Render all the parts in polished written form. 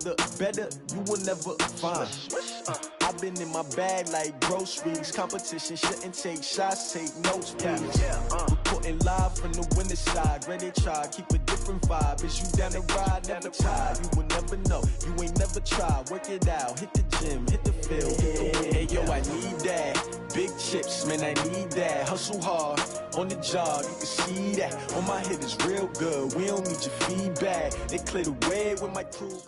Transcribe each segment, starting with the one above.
The better you will never find. I've been in my bag like groceries. Competition shouldn't take shots, take notes, please. Reporting live from the winning side. Ready to try, keep a different vibe. Is you down the ride, never tired. You will never know, you ain't never tried. Work it out, hit the gym, hit the field, hit the win. Hey yo, I need that. Big chips, man, I need that. Hustle hard, on the job, you can see that. On my hit is real good, we don't need your feedback. They clear the way with my crew.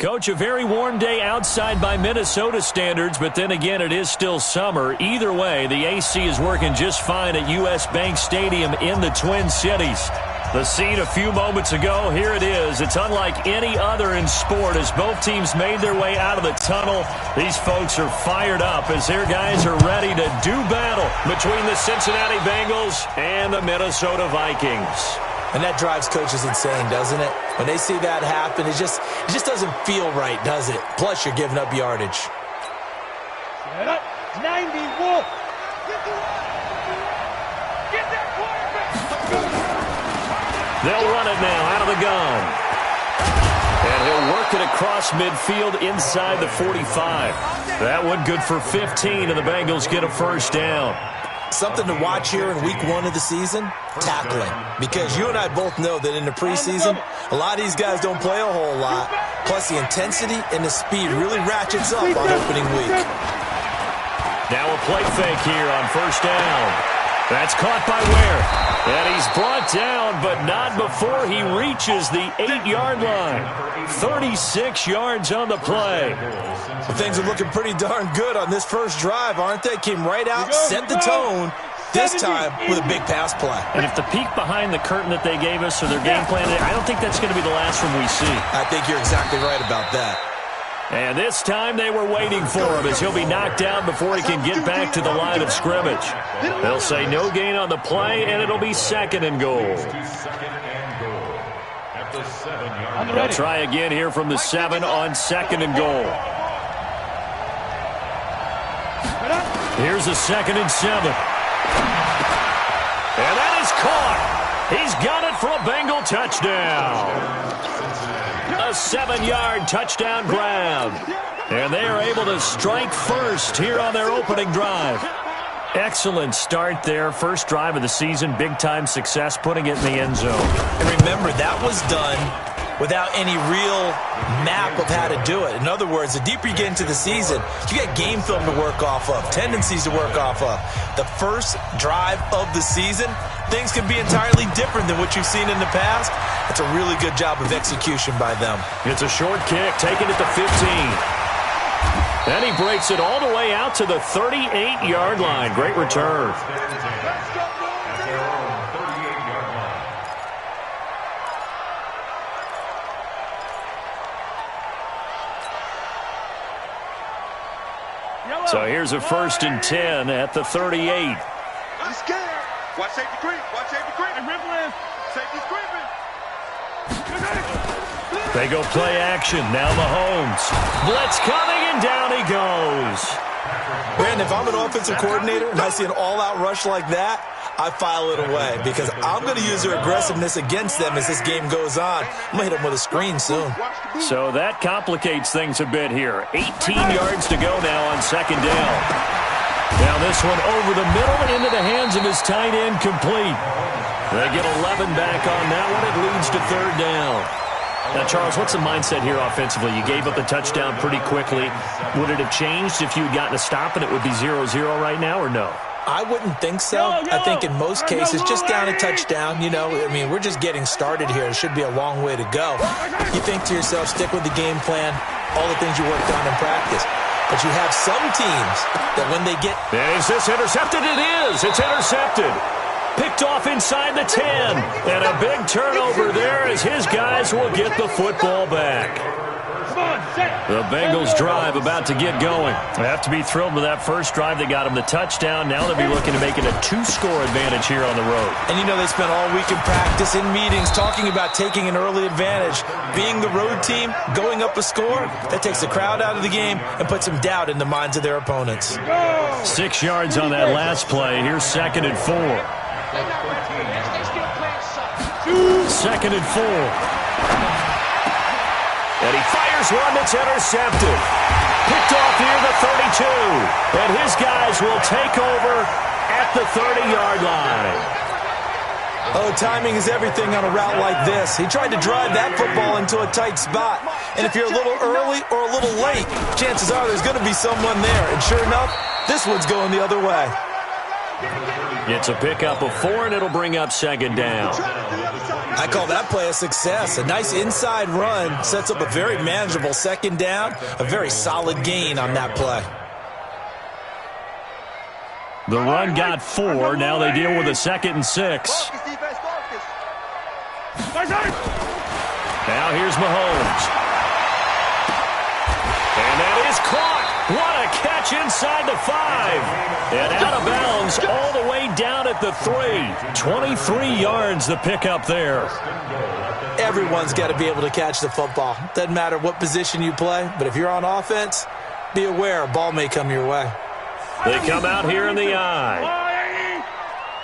Coach, a very warm day outside by Minnesota standards, but then again, it is still summer. Either way, the AC is working just fine at U.S. Bank Stadium in the Twin Cities. The scene a few moments ago, here it is. It's unlike any other in sport as both teams made their way out of the tunnel. These folks are fired up as their guys are ready to do battle between the Cincinnati Bengals and the Minnesota Vikings. And that drives coaches insane, doesn't it? When they see that happen, it just doesn't feel right, does it? Plus, you're giving up yardage. Set up. 90 Wolf. Get that quarterback. They'll run it now out of the gun. And he'll work it across midfield inside the 45. That one good for 15, and the Bengals get a first down. Something to watch here in week 1 of the season, tackling. Because you and I both know that in the preseason, a lot of these guys don't play a whole lot. Plus, the intensity and the speed really ratchets up on opening week. Now a play fake here on first down. That's caught by Ware. And he's brought down, but not before he reaches the 8-yard line. 36 yards on the play. Well, things are looking pretty darn good on this first drive, aren't they? Came right out, set the tone, this time with a big pass play. And if the peek behind the curtain that they gave us or their game plan, I don't think that's going to be the last one we see. I think you're exactly right about that. And this time they were waiting for him as he'll be knocked down before he can get back to the line of scrimmage. They'll say no gain on the play, and it'll be second and goal. They'll try again here from the 7 on second and goal. Here's a 2nd and 7. And that is caught. He's got it for a Bengal touchdown. A 7-yard touchdown grab. And they are able to strike first here on their opening drive. Excellent start there. First drive of the season. Big-time success putting it in the end zone. And remember, that was done without any real map of how to do it. In other words, the deeper you get into the season, you get game film to work off of, tendencies to work off of. The first drive of the season, things can be entirely different than what you've seen in the past. It's a really good job of execution by them. It's a short kick, taking it to 15. Then he breaks it all the way out to the 38-yard line. Great return. So here's a 1st and 10 at the 38. He's scared. Watch safety creep. Watch safety creep. And Rippling. Safety's creeping. They go play action. Now Mahomes. Blitz coming, and down he goes. Brandon, if I'm an offensive coordinator and I see an all-out rush like that, I file it away because I'm going to use their aggressiveness against them as this game goes on. I'm going to hit them with a screen soon. So that complicates things a bit here. 18 yards to go now on second down. Now this one over the middle into the hands of his tight end, complete. They get 11 back on that one. It leads to third down. Now, Charles, what's the mindset here offensively? You gave up the touchdown pretty quickly. Would it have changed if you had gotten a stop and it would be 0-0 right now, or no? I wouldn't think so. I think in most cases, just down a touchdown, you know, I mean, we're just getting started here. It should be a long way to go. You think to yourself, stick with the game plan, all the things you worked on in practice. But you have some teams that when they get... Is this intercepted? It is. It's intercepted. Picked off inside the 10. And a big turnover there as his guys will get the football back. The Bengals drive about to get going. They have to be thrilled with that first drive. They got him the touchdown. Now they'll be looking to make it a 2-score advantage here on the road. And you know they spent all week in practice, in meetings, talking about taking an early advantage. Being the road team, going up a score, that takes the crowd out of the game and puts some doubt in the minds of their opponents. 6 yards on that last play. Here's 2nd and 4. 2nd and 4. And he fires one that's intercepted. Picked off near the 32. And his guys will take over at the 30-yard line. Oh, timing is everything on a route like this. He tried to drive that football into a tight spot. And if you're a little early or a little late, chances are there's going to be someone there. And sure enough, this one's going the other way. It's a pickup of 4, and it'll bring up second down. I call that play a success. A nice inside run sets up a very manageable second down. A very solid gain on that play. The run got 4. Now they deal with a 2nd and 6. Now here's Mahomes. And that is caught. What a catch inside the 5. And out of bounds all the way down at the 3. 23 yards the pickup there. Everyone's got to be able to catch the football. Doesn't matter what position you play, but if you're on offense, be aware a ball may come your way. They come out here in the eye.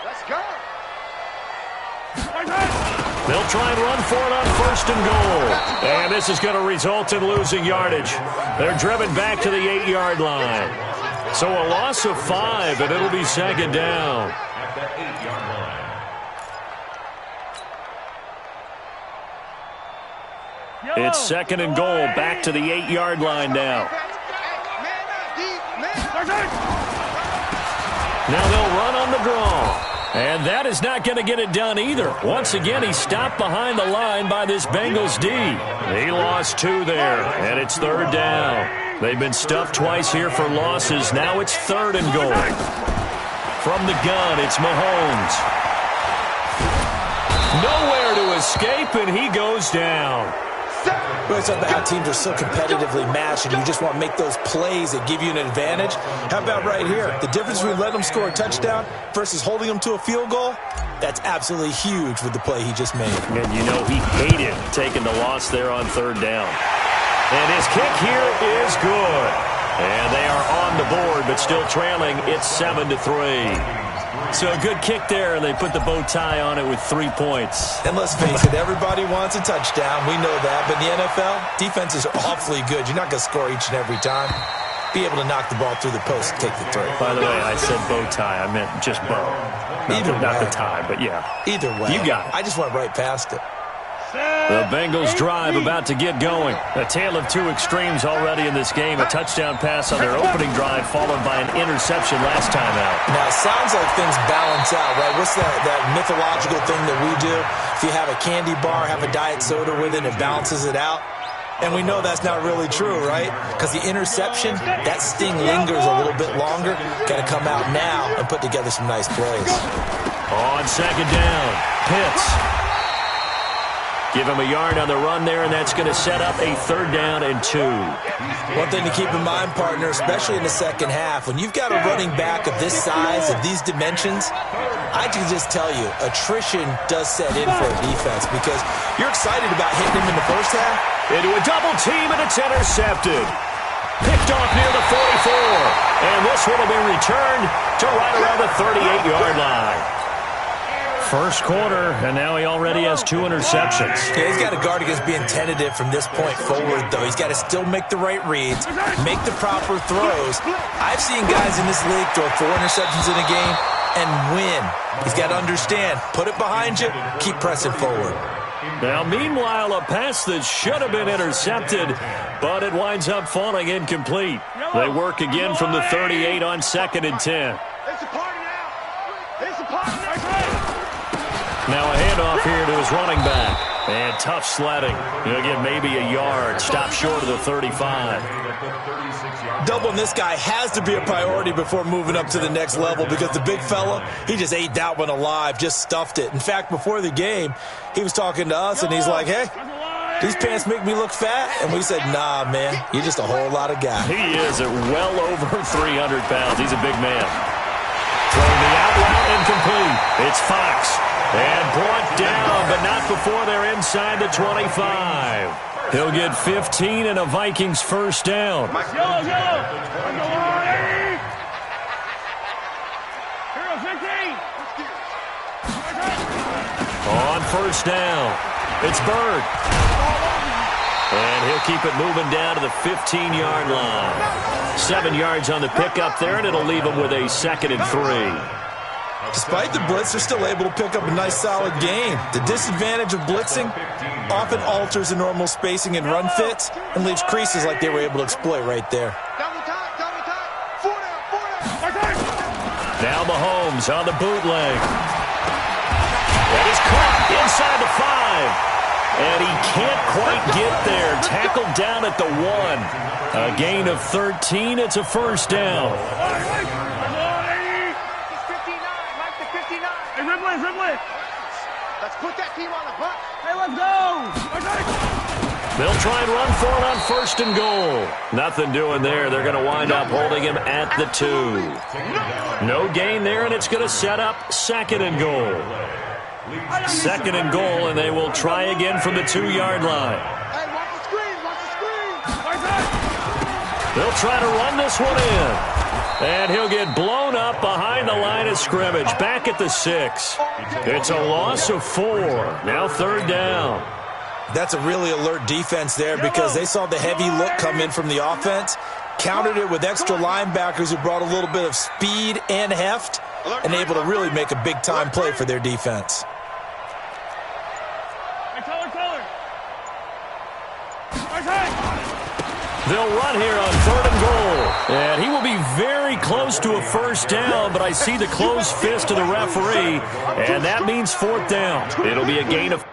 Let's go. They'll try and run for it on 1st and goal. And this is going to result in losing yardage. They're driven back to the 8-yard line. So a loss of 5, and it'll be second down. It's 2nd and goal, back to the 8-yard line now. Now they'll run on the draw. And that is not going to get it done either. Once again, he stopped behind the line by this Bengals D. He lost 2 there, and it's 3rd down. They've been stuffed twice here for losses. Now it's 3rd and goal. From the gun, it's Mahomes. Nowhere to escape, and he goes down. It's about how teams are so competitively matched, and you just want to make those plays that give you an advantage. How about right here? The difference between letting them score a touchdown versus holding them to a field goal, that's absolutely huge with the play he just made. And you know he hated taking the loss there on 3rd down. And his kick here is good. And they are on the board, but still trailing. It's 7-3. So a good kick there, and they put the bow tie on it with 3 points. And let's face it, everybody wants a touchdown. We know that. But in the NFL, defenses are awfully good. You're not going to score each and every time. Be able to knock the ball through the post and take the throw. By the way, I said bow tie. I meant just bow. Not the tie, but yeah. Either way. You got it. I just went right past it. The Bengals drive about to get going. A tale of 2 extremes already in this game. A touchdown pass on their opening drive followed by an interception last time out. Now, it sounds like things balance out, right? What's that mythological thing that we do? If you have a candy bar, have a diet soda with it, it balances it out. And we know that's not really true, right? Because the interception, that sting lingers a little bit longer. Got to come out now and put together some nice plays. On 2nd down, Pitts. Give him a yard on the run there, and that's going to set up a 3rd down and 2. One thing to keep in mind, partner, especially in the second half, when you've got a running back of this size, of these dimensions, I can just tell you, attrition does set in for a defense because you're excited about hitting him in the first half. Into a double team, and it's intercepted. Picked off near the 44. And this one will be returned to right around the 38-yard line. First quarter, and now he already has 2 interceptions. Yeah, he's got to guard against being tentative from this point forward, though. He's got to still make the right reads, make the proper throws. I've seen guys in this league throw 4 interceptions in a game and win. He's got to understand, put it behind you, keep pressing forward. Now, meanwhile, a pass that should have been intercepted, but it winds up falling incomplete. They work again from the 38 on 2nd and 10. It's a party now. It's a party now. Now a handoff here to his running back. And tough sledding. He'll get maybe a yard. Stop short of the 35. Doubling this guy has to be a priority before moving up to the next level because the big fella, he just ate that one alive, just stuffed it. In fact, before the game, he was talking to us, and he's like, hey, these pants make me look fat? And we said, nah, man, you're just a whole lot of guy. He is at well over 300 pounds. He's a big man. Throwing the out route incomplete. It's Fox. And brought down, but not before they're inside the 25. He'll get 15 and a Vikings first down. On first down, it's Bird. And he'll they'll keep it moving down to the 15-yard line. 7 yards on the pickup there, and it'll leave them with a 2nd and 3. Despite the blitz, they're still able to pick up a nice, solid gain. The disadvantage of blitzing often alters the normal spacing and run fits and leaves creases like they were able to exploit right there. Now Mahomes on the bootleg. That is caught inside the 5. And he can't quite get there. Tackled down at the 1. A gain of 13. It's a first down. Let's put that team on the bus. Hey, let's go. They'll try and run for it on 1st and goal. Nothing doing there. They're going to wind up holding him at the 2. No gain there, and it's going to set up 2nd and goal. 2nd and goal, and they will try again from the 2-yard line. Hey, watch the screen. Watch the screen. They'll try to run this one in. And he'll get blown up behind the line of scrimmage, back at the 6. It's a loss of 4. Now 3rd down. That's a really alert defense there because they saw the heavy look come in from the offense, countered it with extra linebackers who brought a little bit of speed and heft, and able to really make a big-time play for their defense. They'll run here on 3rd and goal. And he will be very close to a first down, but I see the closed fist of the referee, and that means 4th down. It'll be a gain of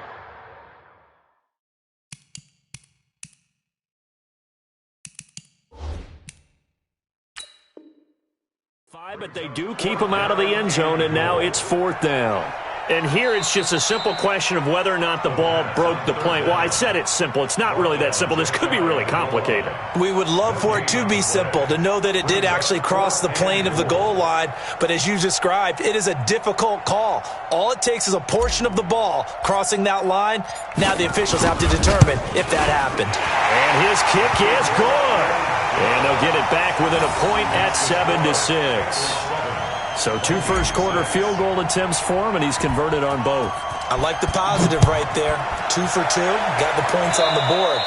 5, but they do keep him out of the end zone, and now it's 4th down. And here it's just a simple question of whether or not the ball broke the plane. Well, I said it's simple. It's not really that simple. This could be really complicated. We would love for it to be simple, to know that it did actually cross the plane of the goal line. But as you described, it is a difficult call. All it takes is a portion of the ball crossing that line. Now the officials have to determine if that happened. And his kick is good. And they'll get it back within a point at 7-6. So 2 first-quarter field goal attempts for him, and he's converted on both. I like the positive right there. 2 for 2, got the points on the board.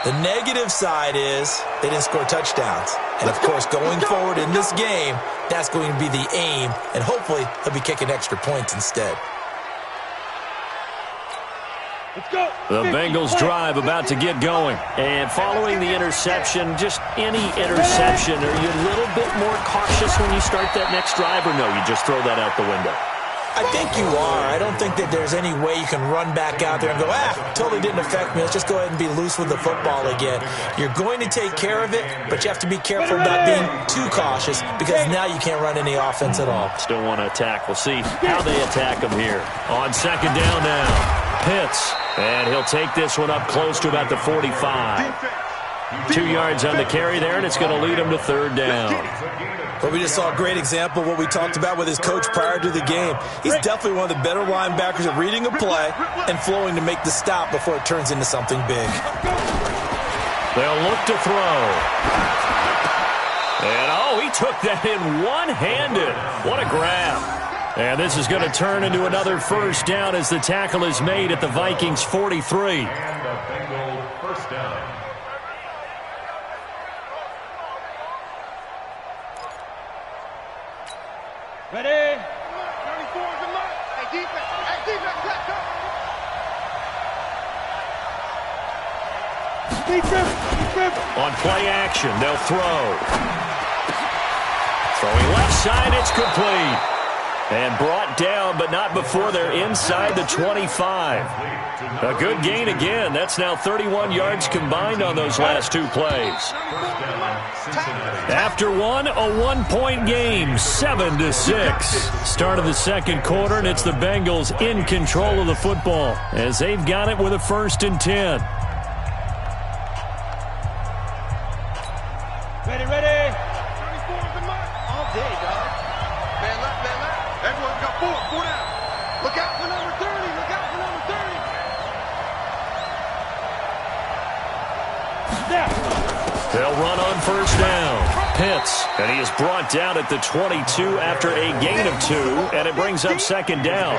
The negative side is they didn't score touchdowns. And, of course, going forward in this game, that's going to be the aim, and hopefully he'll be kicking extra points instead. The Bengals drive about to get going. And following the interception, just any interception, are you a little bit more cautious when you start that next drive, or no, you just throw that out the window? I think you are. I don't think that there's any way you can run back out there and go, totally didn't affect me. Let's just go ahead and be loose with the football again. You're going to take care of it, but you have to be careful about being too cautious because now you can't run any offense at all. Still want to attack. We'll see how they attack him here. On 2nd down now. Pitts, and he'll take this one up close to about the 45. 2 yards on the carry there, and it's going to lead him to 3rd down. Well, we just saw a great example of what we talked about with his coach prior to the game. He's definitely one of the better linebackers at reading a play and flowing to make the stop before it turns into something big. They'll look to throw. And, he took that in one-handed. What a grab. And this is going to turn into another first down as the tackle is made at the Vikings 43. First down. Ready? 34 is the mark. Hey, defense, let's go. Defense. On play action, they'll throw. Throwing left side, it's complete. And brought down, but not before they're inside the 25. A good gain again. That's now 31 yards combined on those last 2 plays. After one, a 1-point game, 7-6. Start of the 2nd quarter, and it's the Bengals in control of the football as they've got it with a 1st and 10. Ready. 34 is the mark. All day, dog. Man left. Everyone's got 4 down. Look out for number 30. They'll run on 1st down. Pitts, and he is brought down at the 22 after a gain of 2, and it brings up 2nd down.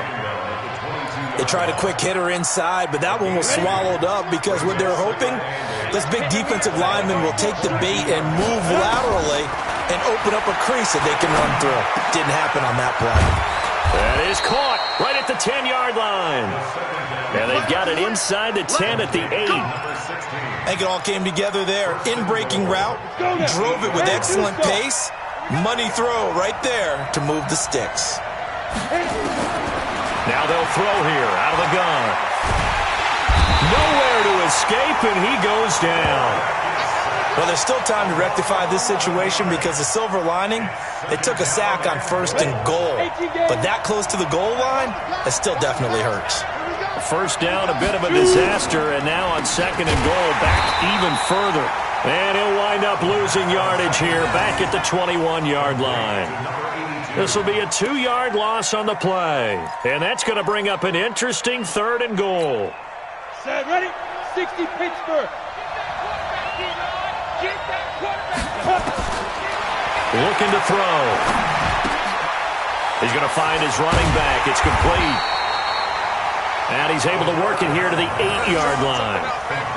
They tried a quick hitter inside, but that one was swallowed up because what they were hoping, this big defensive lineman will take the bait and move laterally and open up a crease that they can run through. Didn't happen on that play. That is caught right at the 10-yard line. And they've got it inside the 10 at the 8. I think it all came together there. In-breaking route, drove it with excellent pace. Money throw right there to move the sticks. Now they'll throw here out of the gun. Nowhere to escape, and he goes down. Well, there's still time to rectify this situation because the silver lining, they took a sack on 1st and goal. But that close to the goal line, it still definitely hurts. First down, a bit of a disaster, and now on 2nd and goal, back even further. And he'll wind up losing yardage here, back at the 21-yard line. This will be a 2-yard loss on the play. And that's going to bring up an interesting 3rd and goal. Set, ready? 60 Pittsburgh. Looking to throw. He's going to find his running back. It's complete. And he's able to work it here to the 8-yard line.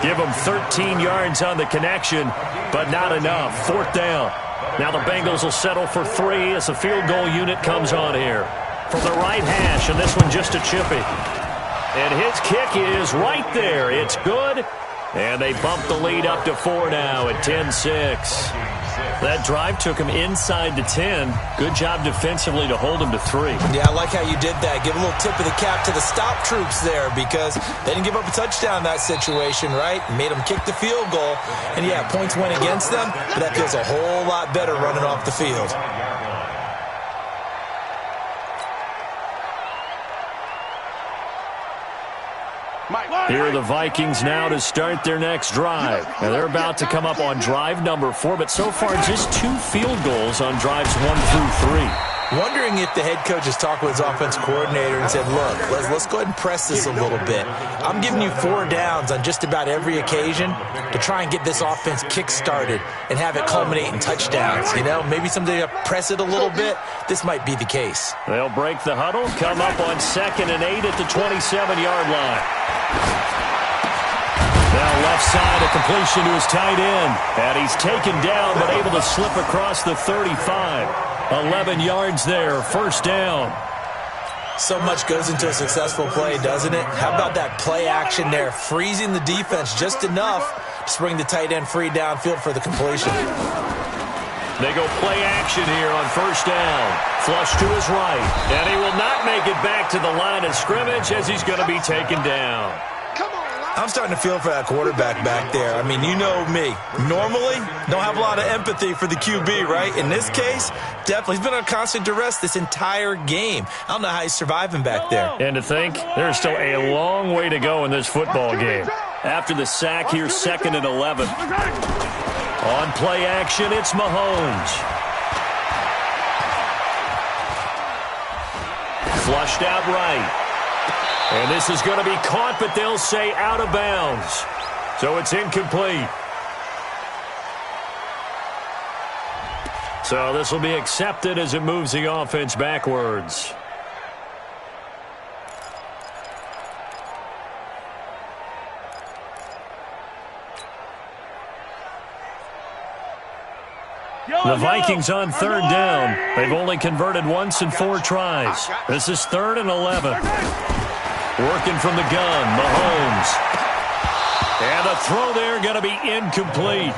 Give him 13 yards on the connection, but not enough. 4th down. Now the Bengals will settle for 3 as the field goal unit comes on here. From the right hash, and this one just a chippy. And his kick is right there. It's good. And they bump the lead up to 4 now at 10-6. That drive took him inside the 10. Good job defensively to hold him to 3. Yeah, I like how you did that. Give a little tip of the cap to the stop troops there because they didn't give up a touchdown in that situation, right? Made them kick the field goal. And, yeah, points went against them, but that feels a whole lot better running off the field. Here are the Vikings now to start their next drive. Now they're about to come up on drive number 4, but so far just 2 field goals on drives 1 through 3. Wondering if the head coach has talked with his offensive coordinator and said, look, let's go ahead and press this a little bit. I'm giving you 4 downs on just about every occasion to try and get this offense kick-started and have it culminate in touchdowns. You know, maybe someday you press it a little bit. This might be the case. They'll break the huddle, come up on 2nd and 8 at the 27-yard line. Now left side, a completion to his tight end. And he's taken down, but able to slip across the 35. 11 yards there, 1st down. So much goes into a successful play, doesn't it? How about that play action there, freezing the defense just enough to bring the tight end free downfield for the completion. They go play action here on 1st down. Flush to his right. And he will not make it back to the line of scrimmage as he's going to be taken down. I'm starting to feel for that quarterback back there. I mean, you know me. Normally, don't have a lot of empathy for the QB, right? In this case, definitely. He's been on constant duress this entire game. I don't know how he's surviving back there. And to think, there's still a long way to go in this football game. After the sack here, 2nd and 11. On play action, it's Mahomes. Flushed out right. And this is going to be caught, but they'll say out of bounds. So it's incomplete. So this will be accepted as it moves the offense backwards. The Vikings on 3rd down. They've only converted once in 4 tries. This is 3rd and 11. Working from the gun, Mahomes. And a throw there going to be incomplete.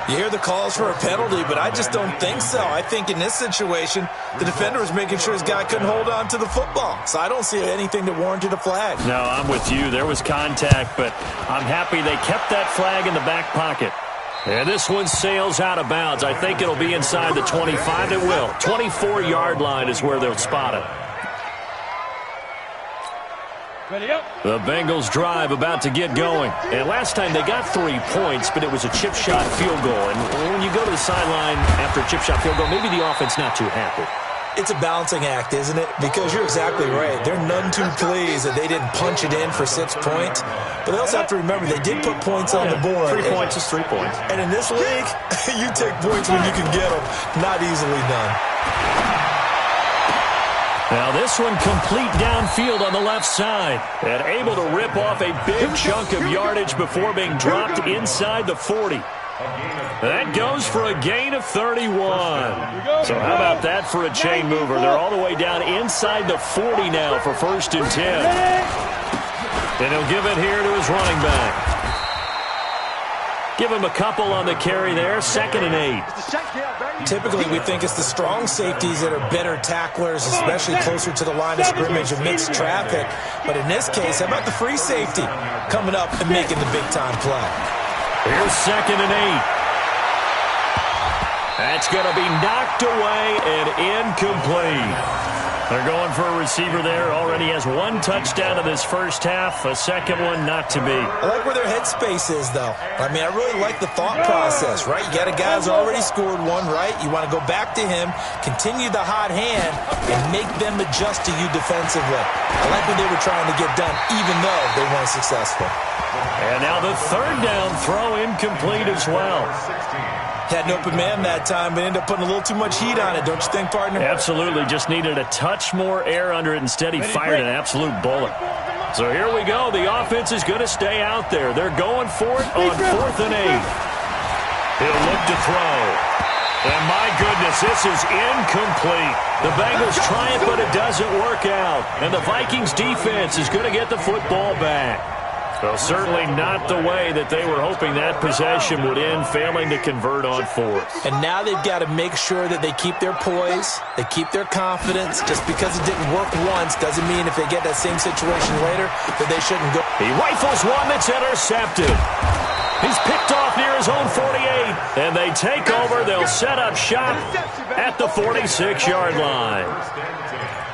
You hear the calls for a penalty, but I just don't think so. I think in this situation, the defender was making sure his guy couldn't hold on to the football. So I don't see anything that warranted a flag. No, I'm with you. There was contact, but I'm happy they kept that flag in the back pocket. And this one sails out of bounds. I think it'll be inside the 25. It will. 24-yard line is where they'll spot it. The Bengals drive about to get going. And last time they got 3 points, but it was a chip shot field goal. And when you go to the sideline after a chip shot field goal, maybe the offense not too happy. It's a balancing act, isn't it? Because you're exactly right. They're none too pleased that they didn't punch it in for 6 points. But they also have to remember they did put points on the board. 3 points is 3 points. And in this league, you take points when you can get them. Not easily done. Now this one complete downfield on the left side. And able to rip off a big chunk of yardage before being dropped inside the 40. That goes for a gain of 31. So how about that for a chain mover? They're all the way down inside the 40 now for 1st and 10. And he'll give it here to his running back. Give him a couple on the carry there, 2nd and 8. Typically, we think it's the strong safeties that are better tacklers, especially closer to the line of scrimmage and mixed traffic. But in this case, how about the free safety coming up and making the big-time play? Here's 2nd and 8. That's going to be knocked away and incomplete. They're going for a receiver there. Already has 1 touchdown in this first half. A second one not to be. I like where their headspace is, though. I mean, I really like the thought process, right? You got a guy who's already scored one, right? You want to go back to him, continue the hot hand, and make them adjust to you defensively. I like what they were trying to get done, even though they weren't successful. And now the 3rd down throw incomplete as well. Had an open man that time, but ended up putting a little too much heat on it, don't you think, partner? Absolutely. Just needed a touch more air under it. Instead, he fired an absolute bullet. So here we go. The offense is going to stay out there. They're going for it on 4th and 8. He'll look to throw. And my goodness, this is incomplete. The Bengals try it, but it doesn't work out. And the Vikings defense is going to get the football back. Well, certainly not the way that they were hoping that possession would end, failing to convert on 4th. And now they've got to make sure that they keep their poise, they keep their confidence. Just because it didn't work once doesn't mean if they get that same situation later that they shouldn't go. He rifles one that's intercepted. He's picked off near his own 48, and they take over. They'll set up shop at the 46-yard line.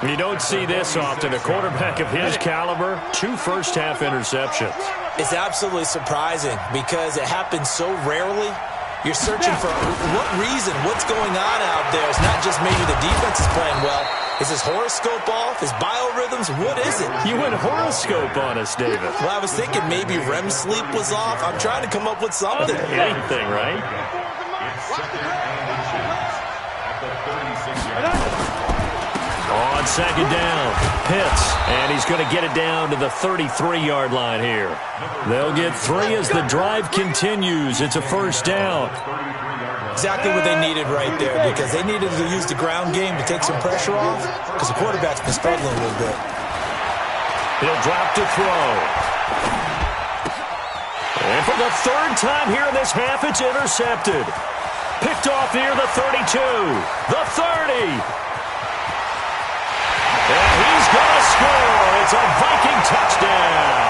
You don't see this often. A quarterback of his caliber, 2 first-half interceptions. It's absolutely surprising because it happens so rarely. You're searching for what reason, what's going on out there. It's not just maybe the defense is playing well. Is his horoscope off? His biorhythms? What is it? You went horoscope on us, David. Well, I was thinking maybe REM sleep was off. I'm trying to come up with something. Anything, right? On 2nd down, Pitts, and he's going to get it down to the 33-yard line here. They'll get 3 as the drive continues. It's a 1st down. Exactly what they needed right there, because they needed to use the ground game to take some pressure off, because the quarterback's been struggling a little bit. He'll drop to throw. And for the 3rd time here in this half, it's intercepted. Picked off near the 32, the 30. And he's going to score. It's a Viking touchdown.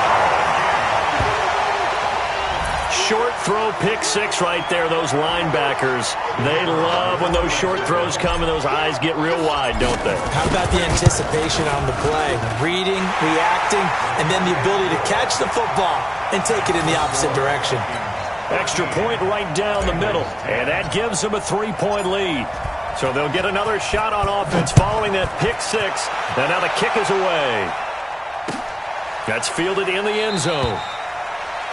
Short throw, pick 6 right there. Those linebackers, they love when those short throws come and those eyes get real wide, don't they? How about the anticipation on the play? Reading, reacting, and then the ability to catch the football and take it in the opposite direction. Extra point right down the middle, and that gives them a 3-point lead. So they'll get another shot on offense following that pick 6. And now the kick is away. That's fielded in the end zone.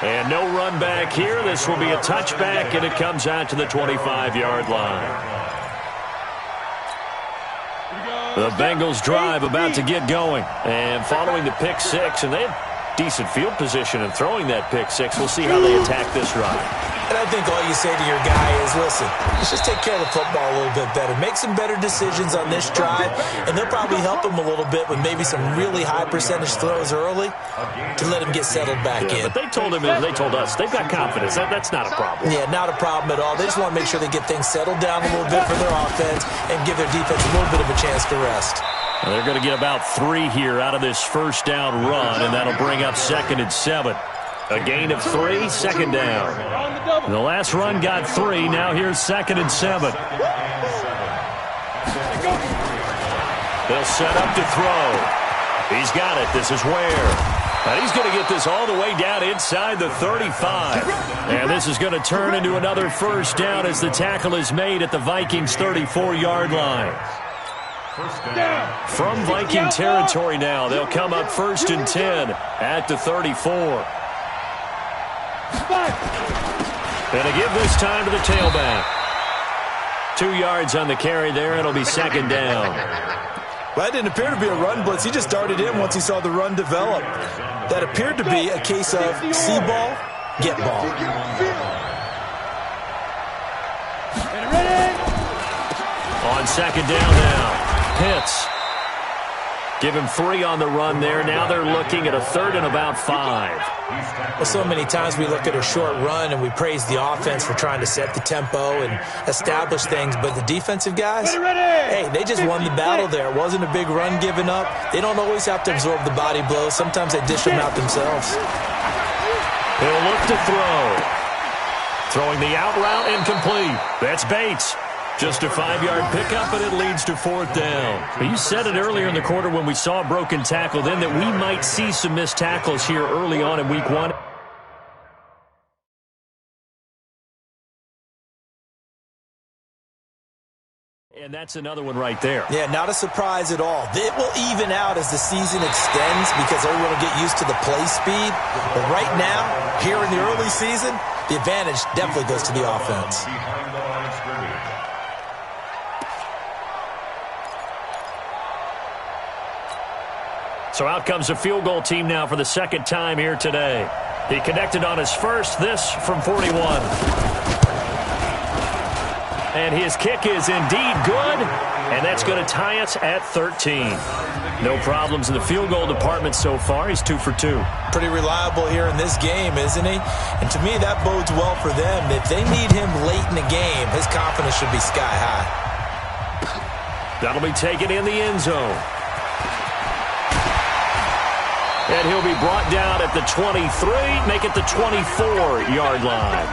And no run back here. This will be a touchback, and it comes out to the 25-yard line. The Bengals drive about to get going. And following the pick 6, and they had decent field position in throwing that pick 6. We'll see how they attack this run. And I think all you say to your guy is, listen, let's just take care of the football a little bit better. Make some better decisions on this drive, and they'll probably help him a little bit with maybe some really high percentage throws early to let him get settled back in. But they told him, they told us, they've got confidence. That's not a problem. Yeah, not a problem at all. They just want to make sure they get things settled down a little bit for their offense and give their defense a little bit of a chance to rest. Well, they're going to get about 3 here out of this 1st down run, and that'll bring up 2nd and 7. A gain of 3, 2nd down. The last run got 3. Now here's 2nd and 7. They'll set up to throw. He's got it. This is Ware. And he's going to get this all the way down inside the 35. And this is going to turn into another 1st down as the tackle is made at the Vikings' 34-yard line. From Viking territory now, they'll come up 1st and 10 at the 34. And to give this time to the tailback. 2 yards on the carry there. It'll be 2nd down. Well, that didn't appear to be a run blitz. He just darted in once he saw the run develop. That appeared to be a case of see ball, get ball. On second down now, Pitts. Give him 3 on the run there. Now they're looking at a 3rd and about 5. Well, so many times we look at a short run and we praise the offense for trying to set the tempo and establish things, but the defensive guys, hey, they just won the battle there. It wasn't a big run given up. They don't always have to absorb the body blows. Sometimes they dish them out themselves. He'll look to throw. Throwing the out route incomplete. That's Bates. Just a 5-yard pickup, and it leads to 4th down. But you said it earlier in the quarter when we saw a broken tackle then that we might see some missed tackles here early on in week 1. And that's another one right there. Yeah, not a surprise at all. It will even out as the season extends because everyone will get used to the play speed. But right now, here in the early season, the advantage definitely goes to the offense. So out comes a field goal team now for the 2nd time here today. He connected on his first, this from 41. And his kick is indeed good, and that's going to tie us at 13. No problems in the field goal department so far. He's 2 for 2. Pretty reliable here in this game, isn't he? And to me, that bodes well for them. If they need him late in the game, his confidence should be sky high. That'll be taken in the end zone. And he'll be brought down at the 23, make it the 24-yard line.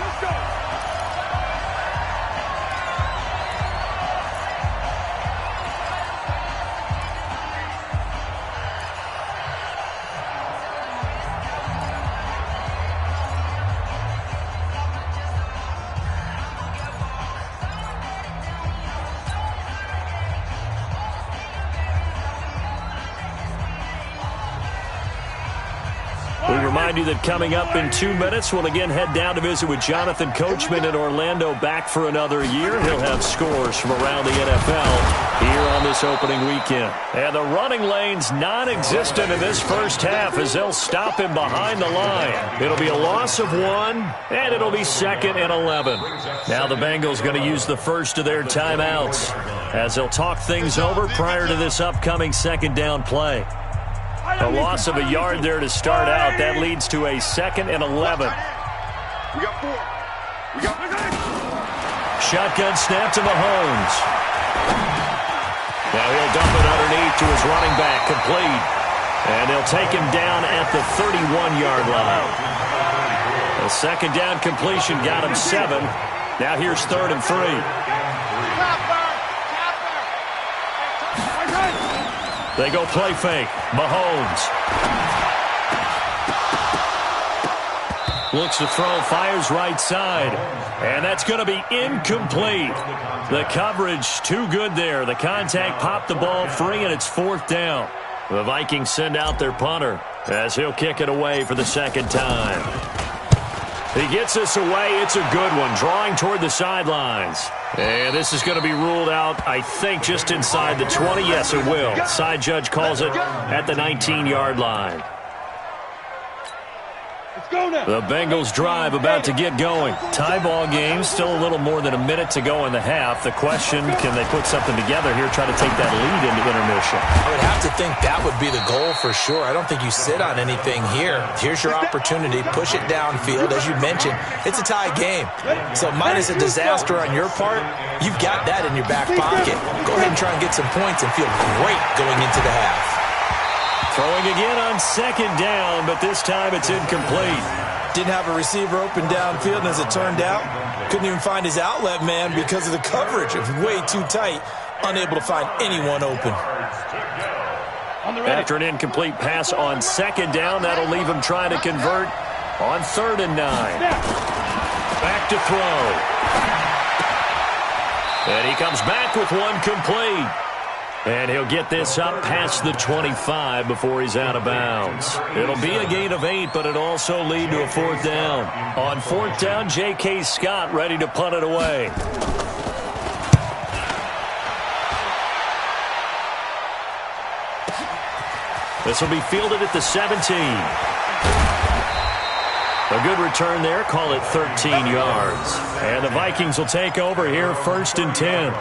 Remind you that coming up in 2 minutes, we'll again head down to visit with Jonathan Coachman in Orlando, back for another year. He'll have scores from around the NFL here on this opening weekend. And the running lane's non-existent in this first half as they'll stop him behind the line. It'll be a loss of 1, and it'll be 2nd and 11. Now the Bengals going to use the first of their timeouts as they'll talk things over prior to this upcoming 2nd down play. A loss of a yard there to start out. That leads to a 2nd and 11. Shotgun snap to Mahomes. Now he'll dump it underneath to his running back, complete. And they'll take him down at the 31-yard line. A 2nd down completion got him 7. Now here's 3rd and 3. They go play fake. Mahomes. Looks to throw, fires right side. And that's going to be incomplete. The coverage too good there. The contact popped the ball free, and it's 4th down. The Vikings send out their punter as he'll kick it away for the 2nd time. He gets this away. It's a good one, drawing toward the sidelines. And this is going to be ruled out, I think, just inside the 20. Yes, it will. Side judge calls it at the 19-yard line. The Bengals drive about to get going. Tie ball game, still a little more than a minute to go in the half. The question, can they put something together here, try to take that lead into intermission? I would have to think that would be the goal for sure. I don't think you sit on anything here. Here's your opportunity. Push it downfield. As you mentioned, it's a tie game. So minus a disaster on your part, you've got that in your back pocket. Go ahead and try and get some points and feel great going into the half. Throwing again on 2nd down, but this time it's incomplete. Didn't have a receiver open downfield, and as it turned out, couldn't even find his outlet man because of the coverage. It was way too tight, unable to find anyone open. After an incomplete pass on 2nd down, that'll leave him trying to convert on 3rd and 9. Back to throw. And he comes back with one complete. And he'll get this up past the 25 before he's out of bounds. It'll be a gain of 8, but it'll also lead to a 4th down. On 4th down, J.K. Scott ready to punt it away. This will be fielded at the 17. A good return there. Call it 13 yards. And the Vikings will take over here, 1st and 10.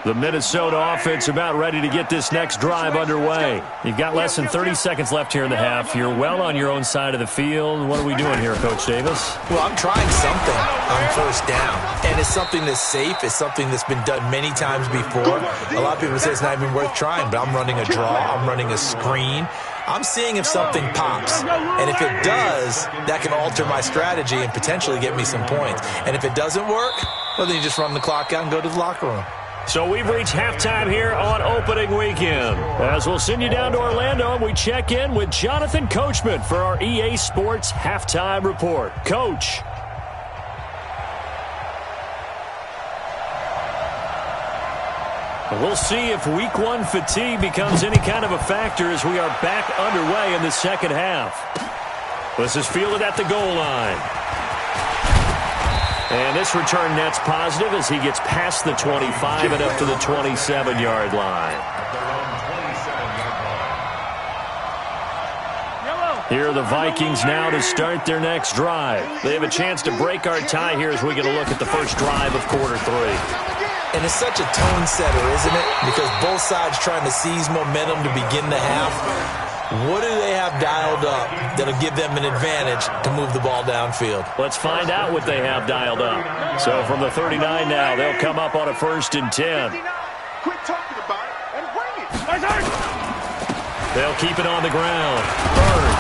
The Minnesota offense about ready to get this next drive underway. You've got less than 30 seconds left here in the half. You're well on your own side of the field. What are we doing here, Coach Davis? Well, I'm trying something on 1st down. And it's something that's safe. It's something that's been done many times before. A lot of people say it's not even worth trying, but I'm running a draw. I'm running a screen. I'm seeing if something pops. And if it does, that can alter my strategy and potentially get me some points. And if it doesn't work, well, then you just run the clock out and go to the locker room. So we've reached halftime here on opening weekend. As we'll send you down to Orlando, and we check in with Jonathan Coachman for our EA Sports Halftime Report. Coach. We'll see if Week 1 fatigue becomes any kind of a factor as we are back underway in the second half. This is fielded at the goal line. And this return net's positive as he gets past the 25 and up to the 27-yard line. Here are the Vikings now to start their next drive. They have a chance to break our tie here as we get a look at the first drive of quarter 3. And it's such a tone setter, isn't it? Because both sides trying to seize momentum to begin the half. What do they have dialed up that'll give them an advantage to move the ball downfield? Let's find out what they have dialed up. So from the 39 now, they'll come up on a 1st and 10. Quit talking about it and bring it. They'll keep it on the ground. Bird.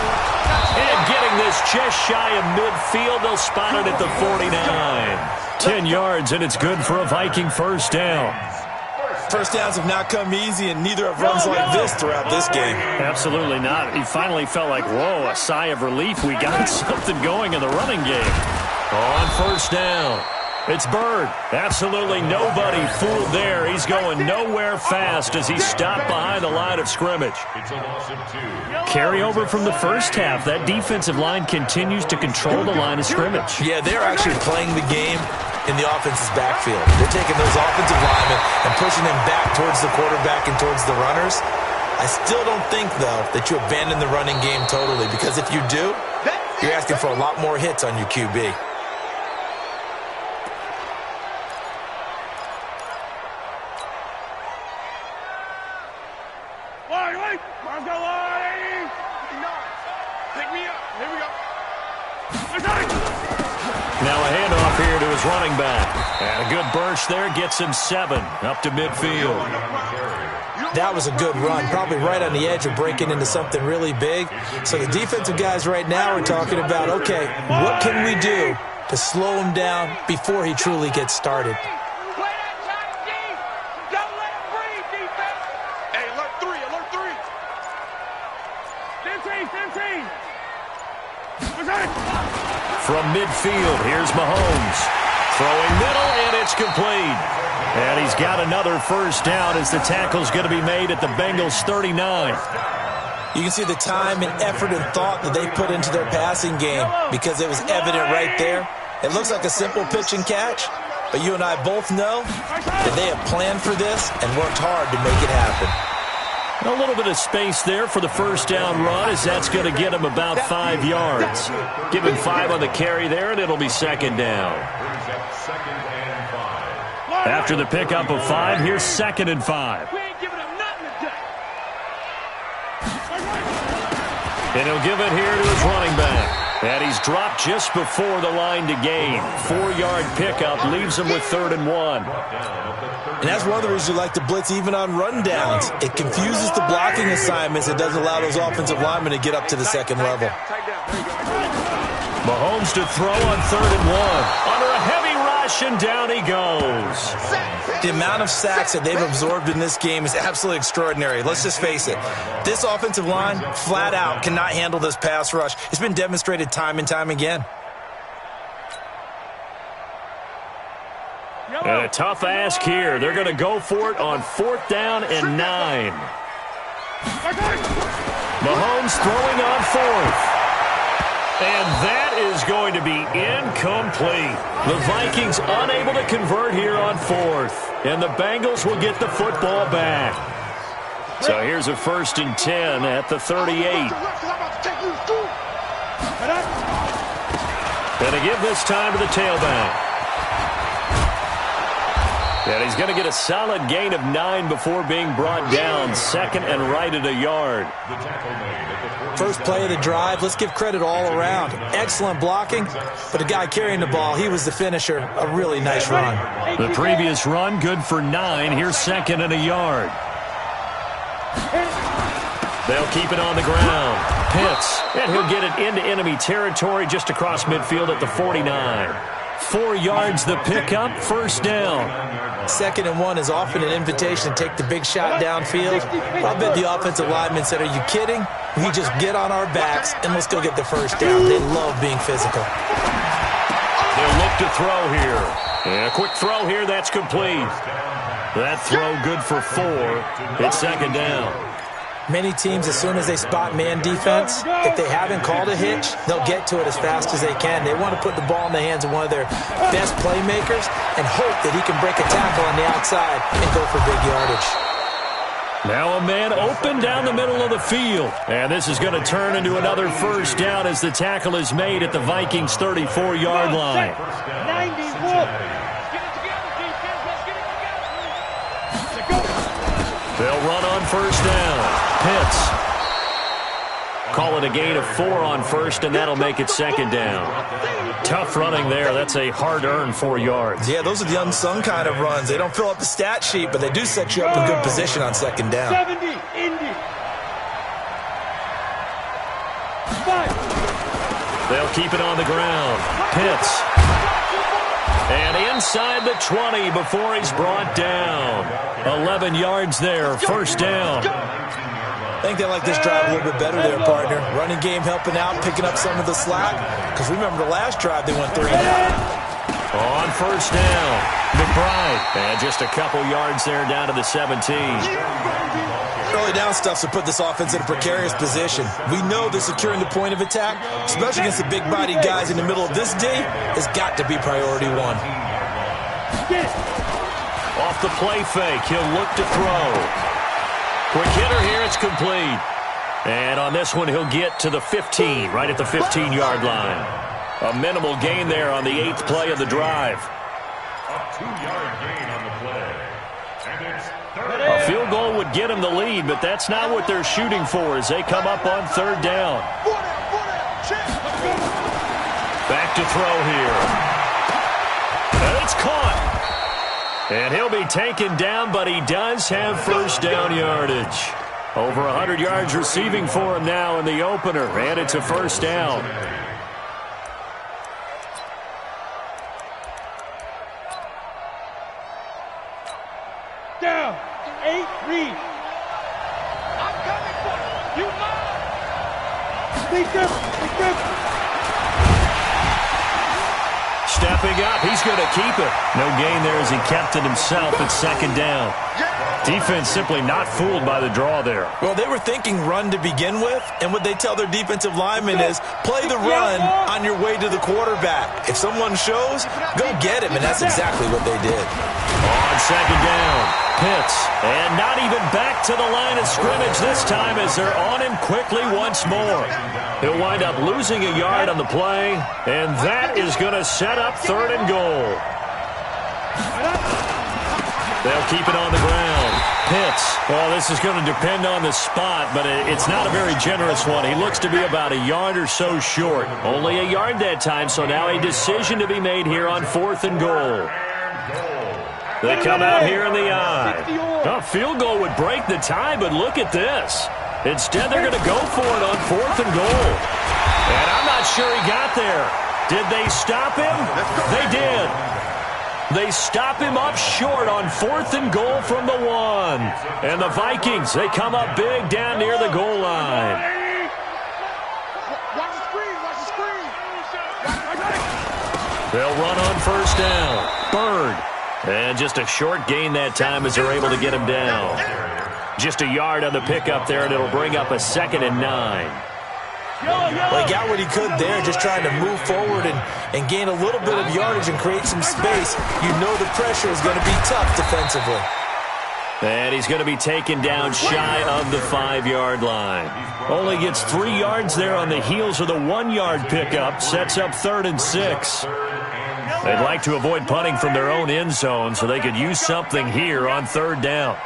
And getting this just shy of midfield, they'll spot it at the 49. 10 yards, and it's good for a Viking 1st down. First downs have not come easy, and neither have runs like this throughout this game. Absolutely not. He finally felt like, whoa, a sigh of relief. We got something going in the running game. On 1st down, it's Bird. Absolutely nobody fooled there. He's going nowhere fast as he stopped behind the line of scrimmage. Carry over from the first half. That defensive line continues to control the line of scrimmage. Yeah, they're actually playing the game in the offense's backfield. They're taking those offensive linemen and pushing them back towards the quarterback and towards the runners. I still don't think, though, that you abandon the running game totally, because if you do, you're asking for a lot more hits on your QB. Pick me up. Here we go. Now a handoff here to his running back. And a good burst there gets him 7 up to midfield. That was a good run, probably right on the edge of breaking into something really big. So the defensive guys right now are talking about, okay, what can we do to slow him down before he truly gets started? From midfield, here's Mahomes. Throwing middle, and it's complete. And he's got another 1st down as the tackle's going to be made at the Bengals' 39. You can see the time and effort and thought that they put into their passing game because it was evident right there. It looks like a simple pitch and catch, but you and I both know that they have planned for this and worked hard to make it happen. A little bit of space there for the 1st down run as that's going to get him about 5 yards. Give him 5 on the carry there, and it'll be 2nd down. After the pickup of 5, here's 2nd and 5. And he'll give it here to his running back. And he's dropped just before the line to gain. 4-yard pickup leaves him with 3rd and 1. And that's one of the reasons you like to blitz even on rundowns. It confuses the blocking assignments. It doesn't allow those offensive linemen to get up to the 2nd level. Mahomes to throw on 3rd and 1. Under a heavy rush, and down he goes. The amount of sacks that they've absorbed in this game is absolutely extraordinary. Let's just face it. This offensive line, flat out, cannot handle this pass rush. It's been demonstrated time and time again. And a tough ask here. They're going to go for it on 4th down and 9. Mahomes throwing on fourth. And that is going to be incomplete. The Vikings unable to convert here on fourth. And the Bengals will get the football back. So here's a 1st and 10 at the 38. And to give this time to the tailback. And he's going to get a solid gain of 9 before being brought down. 2nd and right at a yard. First play of the drive, let's give credit all around. Excellent blocking, but the guy carrying the ball, he was the finisher. A really nice run. The previous run, good for 9. Here's 2nd and a yard. They'll keep it on the ground. Pitts, and he'll get it into enemy territory just across midfield at the 49. 4 yards the pickup, 1st down. 2nd and 1 is often an invitation to take the big shot downfield. I'll bet the offensive lineman said, are you kidding? We just get on our backs and let's go get the 1st down. They love being physical. They'll look to throw here. And a quick throw here, that's complete. That throw good for 4. It's 2nd down. Many teams, as soon as they spot man defense, if they haven't called a hitch, they'll get to it as fast as they can. They want to put the ball in the hands of one of their best playmakers and hope that he can break a tackle on the outside and go for big yardage. Now a man open down the middle of the field. And this is going to turn into another 1st down as the tackle is made at the Vikings' 34-yard line. 91. They'll run on 1st down. Pitts. Call it a gain of 4 on 1st, and that'll make it 2nd down. Tough running there. That's a hard-earned 4 yards. Yeah, those are the unsung kind of runs. They don't fill up the stat sheet, but they do set you up in good position on 2nd down. 70, Indy. 5. They'll keep it on the ground. Pitts. And inside the 20 before he's brought down. 11 yards there, 1st down. I think they like this drive a little bit better there, partner. Running game helping out, picking up some of the slack. Because remember the last drive, they went 3 and out. On 1st down, McBride. And just a couple yards there down to the 17. Early down stuff to put this offense in a precarious position. We know that securing the point of attack, especially against the big-bodied guys in the middle of this day, has got to be priority 1. Off the play fake, he'll look to throw. Quick hitter here, it's complete. And on this one, he'll get to the 15, right at the 15-yard line. A minimal gain there on the 8th play of the drive. A 2-yard gain on the play. And it's A field goal would get them the lead, but that's not what they're shooting for as they come up on 3rd down. Back to throw here. And it's caught. And he'll be taken down, but he does have 1st down yardage. Over 100 yards receiving for him now in the opener, and it's a 1st down. Down. 8, read. I'm coming for you. Beat them. Stepping up, he's going to keep it. No gain there as he kept it himself at 2nd down. Defense simply not fooled by the draw there. Well, they were thinking run to begin with, and what they tell their defensive linemen is play the run on your way to the quarterback. If someone shows, go get him, and that's exactly what they did. On 2nd down, Pitts, and not even back to the line of scrimmage this time as they're on him quickly once more. He'll wind up losing a yard on the play, and that is going to set up 3rd and goal. They'll keep it on the ground. Pitts. Well, this is going to depend on the spot, but it's not a very generous one. He looks to be about a yard or so short. Only a yard that time, so now a decision to be made here on 4th and goal. They come out here in the eye. A field goal would break the tie, but look at this. Instead, they're going to go for it on 4th and goal. And I'm not sure he got there. Did they stop him? They did. They stop him up short on 4th and goal from the 1. And the Vikings, they come up big down near the goal line. They'll run on 1st down. Bird. And just a short gain that time as they're able to get him down. Just a yard on the pickup there, and it'll bring up a 2nd and 9. Well, he got what he could there, just trying to move forward and gain a little bit of yardage and create some space. You know the pressure is going to be tough defensively. And he's going to be taken down shy of the 5-yard line. Only gets 3 yards there on the heels of the 1-yard pickup. Sets up 3rd and 6. They'd like to avoid punting from their own end zone so they could use something here on 3rd down.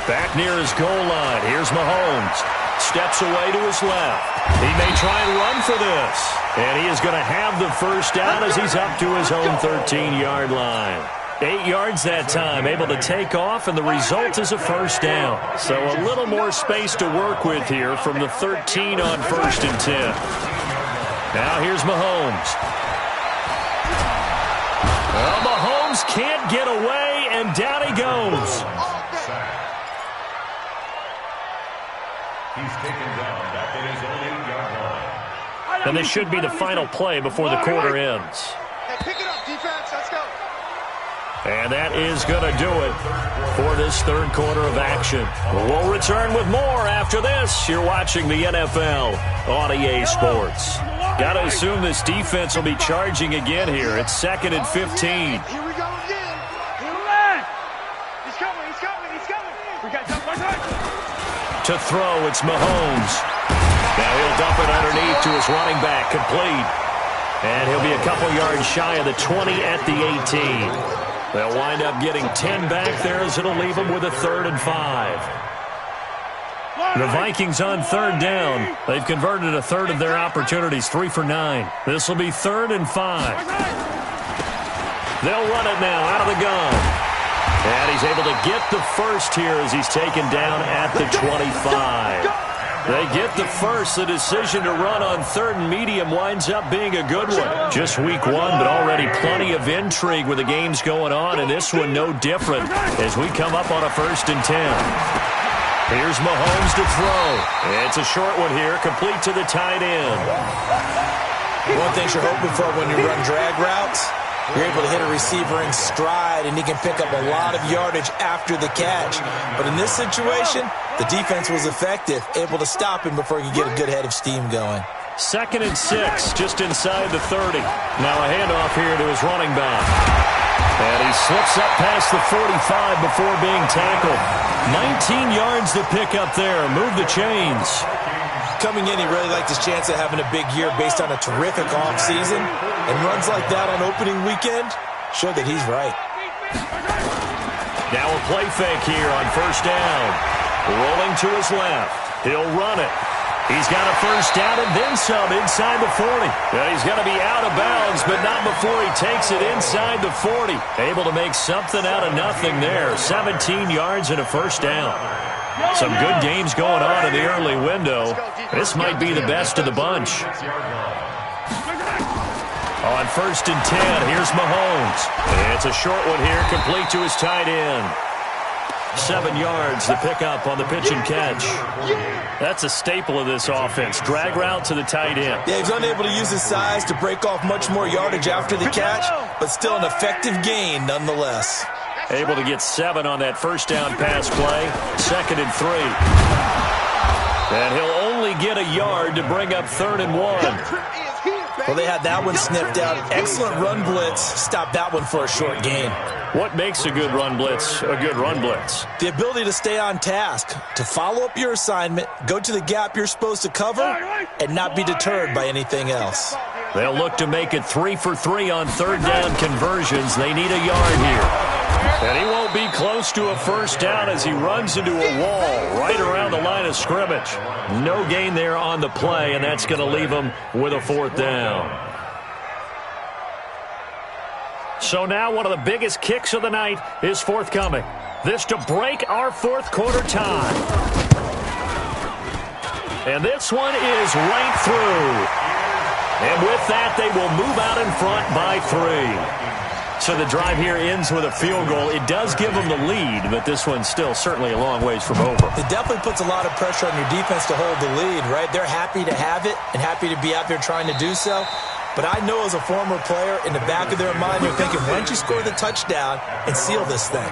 Back near his goal line. Here's Mahomes. Steps away to his left. He may try and run for this. And he is going to have the first down as he's up to his own 13-yard line. 8 yards that time, able to take off, and the result is a first down. So a little more space to work with here from the 13 on 1st and 10. Now here's Mahomes. Well, Mahomes can't get away, and down he goes. He's taken down back at his own 8-yard line. And this should be the final play before the quarter ends. Hey, pick it up, defense. Let's go. And that is going to do it for this 3rd quarter of action. We'll return with more after this. You're watching the NFL on EA Sports. Got to assume this defense will be charging again here. It's 2nd and 15. Here we go again. He's coming. We got jump right. To throw, it's Mahomes. Now he'll dump it underneath to his running back, complete. And he'll be a couple yards shy of the 20 at the 18. They'll wind up getting 10 back there as it'll leave them with a 3rd and 5. The Vikings on 3rd down. They've converted a 1/3 of their opportunities, 3 for 9. This will be 3rd and 5. They'll run it now out of the gun. And he's able to get the first here as he's taken down at the 25. They get the first. The decision to run on 3rd and medium winds up being a good one. Just week 1, but already plenty of intrigue with the games going on, and this one no different as we come up on a 1st and 10. Here's Mahomes to throw. It's a short one here, complete to the tight end. One thing you're hoping for when you run drag routes, you're able to hit a receiver in stride, and he can pick up a lot of yardage after the catch. But in this situation, the defense was effective, able to stop him before he could get a good head of steam going. 2nd and 6, just inside the 30. Now a handoff here to his running back. And he slips up past the 45 before being tackled. 19 yards to pick up there. Move the chains. Coming in, he really liked his chance of having a big year based on a terrific offseason. And runs like that on opening weekend show that he's right. Now a play fake here on 1st down. Rolling to his left. He'll run it. He's got a first down and then some inside the 40. Now he's going to be out of bounds, but not before he takes it inside the 40. Able to make something out of nothing there. 17 yards and a first down. Some good games going on in the early window. This might be the best of the bunch. On 1st and 10, here's Mahomes. It's a short one here, complete to his tight end. 7 yards to pick up on the pitch and catch. That's a staple of this offense. Drag route to the tight end. Yeah, he's unable to use his size to break off much more yardage after the catch, but still an effective gain nonetheless. Able to get 7 on that first down pass play. 2nd and 3. And he'll only get a yard to bring up 3rd and 1. Well, they had that one sniffed out. Excellent run blitz. Stopped that one for a short gain. What makes a good run blitz a good run blitz? The ability to stay on task, to follow up your assignment, go to the gap you're supposed to cover, and not be deterred by anything else. They'll look to make it 3 for 3 on 3rd down conversions. They need a yard here. And he won't be close to a first down as he runs into a wall right around the line of scrimmage. No gain there on the play, and that's going to leave him with a 4th down. So now one of the biggest kicks of the night is forthcoming. This to break our 4th quarter tie. And this one is right through. And with that, they will move out in front by 3. So the drive here ends with a field goal. It does give them the lead, but this one's still certainly a long ways from over. It definitely puts a lot of pressure on your defense to hold the lead, right? They're happy to have it and happy to be out there trying to do so. But I know as a former player, in the back of their mind, they're thinking, why don't you score the touchdown and seal this thing?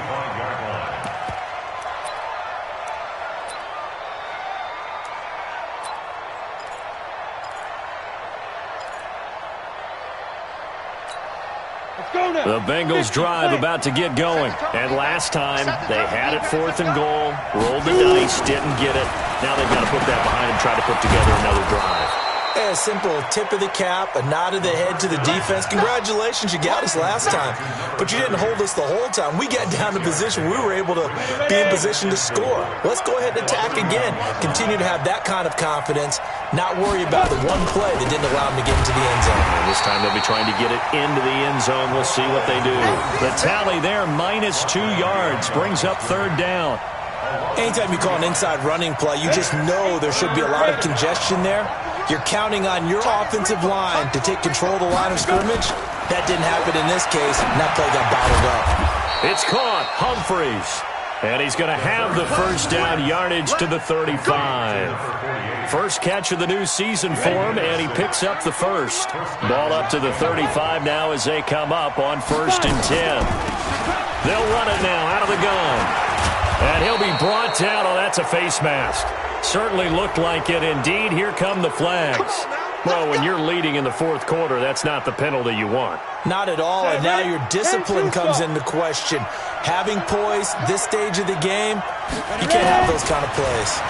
The Bengals drive about to get going. And last time, they had it 4th and goal, rolled the dice, didn't get it. Now they've got to put that behind and try to put together another drive. A simple tip of the cap, a nod of the head to the defense. Congratulations, you got us last time. But you didn't hold us the whole time. We got down to position. We were able to be in position to score. Let's go ahead and attack again. Continue to have that kind of confidence. Not worry about the one play that didn't allow them to get into the end zone. And this time they'll be trying to get it into the end zone. We'll see what they do. The tally there, -2 yards, brings up 3rd down. Anytime you call an inside running play, you just know there should be a lot of congestion there. You're counting on your offensive line to take control of the line of scrimmage. That didn't happen in this case, and that play got bottled up. It's caught, Humphreys. And he's going to have the 1st down, yardage to the 35. First catch of the new season for him, and he picks up the 1st. Ball up to the 35 now as they come up on 1st and 10. They'll run it now out of the gun. And he'll be brought down. Oh, that's a face mask. Certainly looked like it. Indeed, here come the flags. Well, when you're leading in the 4th quarter, that's not the penalty you want. Not at all, and now your discipline comes into question. Having poise this stage of the game, you can't have those kind of plays.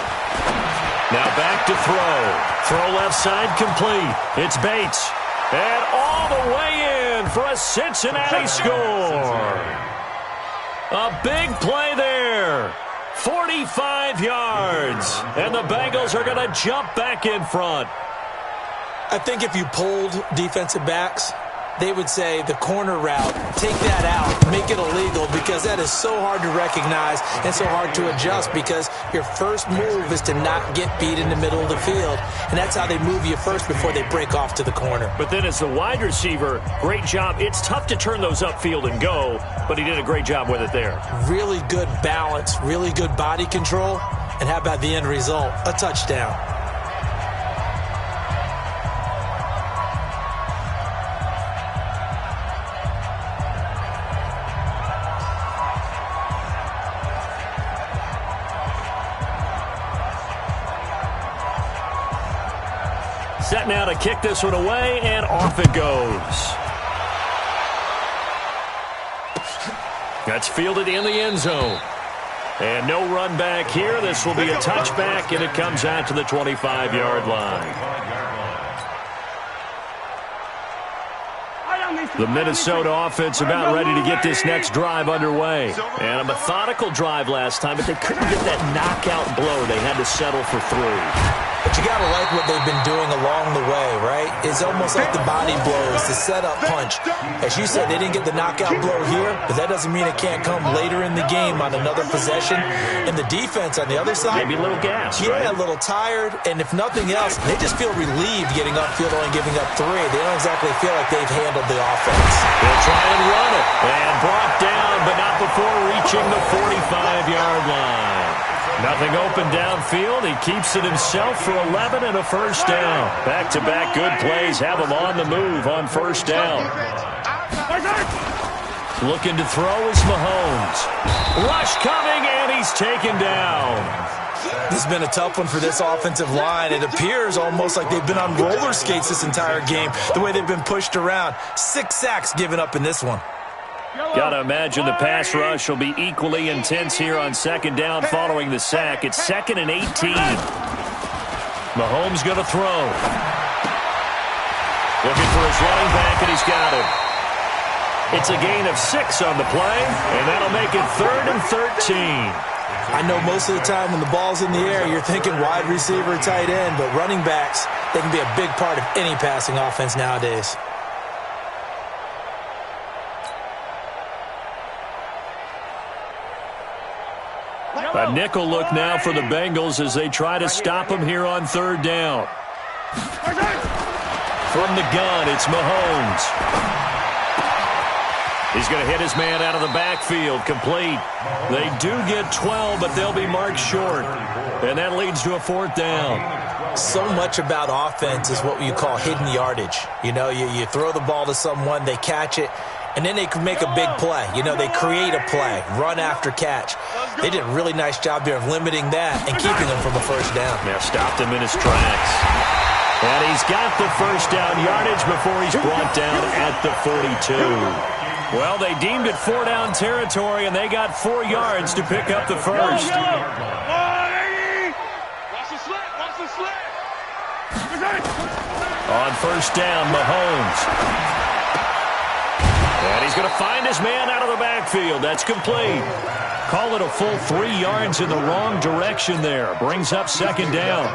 Now back to throw. Throw left side complete. It's Bates. And all the way in for a Cincinnati score. A big play there. 45 yards. And the Bengals are going to jump back in front. I think if you polled defensive backs, they would say the corner route, take that out, make it illegal, because that is so hard to recognize and so hard to adjust, because your first move is to not get beat in the middle of the field, and that's how they move you first before they break off to the corner. But then as the wide receiver, great job. It's tough to turn those upfield and go, but he did a great job with it there. Really good balance, really good body control, and how about the end result? A touchdown. Set now to kick this one away, and off it goes. That's fielded in the end zone. And no run back here. This will be a touchback, and it comes out to the 25-yard line. The Minnesota offense about ready to get this next drive underway. And a methodical drive last time, but they couldn't get that knockout blow. They had to settle for 3. But you got to like what they've been doing along the way, right? It's almost like the body blows, the setup punch. As you said, they didn't get the knockout blow here, but that doesn't mean it can't come later in the game on another possession. And the defense on the other side, maybe a little gas, yeah, right? A little tired. And if nothing else, they just feel relieved getting upfield only giving up 3. They don't exactly feel like they've handled the offense. They'll try and run it. And brought down, but not before reaching the 45-yard line. Nothing open downfield. He keeps it himself for 11 and a 1st down. Back-to-back good plays have him on the move on 1st down. Looking to throw is Mahomes. Rush coming, and he's taken down. This has been a tough one for this offensive line. It appears almost like they've been on roller skates this entire game, the way they've been pushed around. 6 sacks given up in this one. Got to imagine the pass rush will be equally intense here on 2nd down following the sack. It's 2nd and 18. Mahomes going to throw. Looking for his running back, and he's got him. It's a gain of 6 on the play, and that'll make it 3rd and 13. I know most of the time when the ball's in the air, you're thinking wide receiver, tight end, but running backs, they can be a big part of any passing offense nowadays. A nickel look now for the Bengals as they try to stop him here on 3rd down. From the gun, it's Mahomes. He's going to hit his man out of the backfield, complete. They do get 12, but they'll be marked short. And that leads to a 4th down. So much about offense is what you call hidden yardage. You know, you throw the ball to someone, they catch it, and then they can make a big play. You know, they create a play, run after catch. They did a really nice job there of limiting that and keeping him from a 1st down. Now stopped him in his tracks. And he's got the 1st down yardage before he's brought down at the 42. Well, they deemed it 4-down territory, and they got 4 yards to pick up the first. On first down, Mahomes. And he's going to find his man out of the backfield. That's complete. Call it a full 3 yards in the wrong direction there. Brings up second down.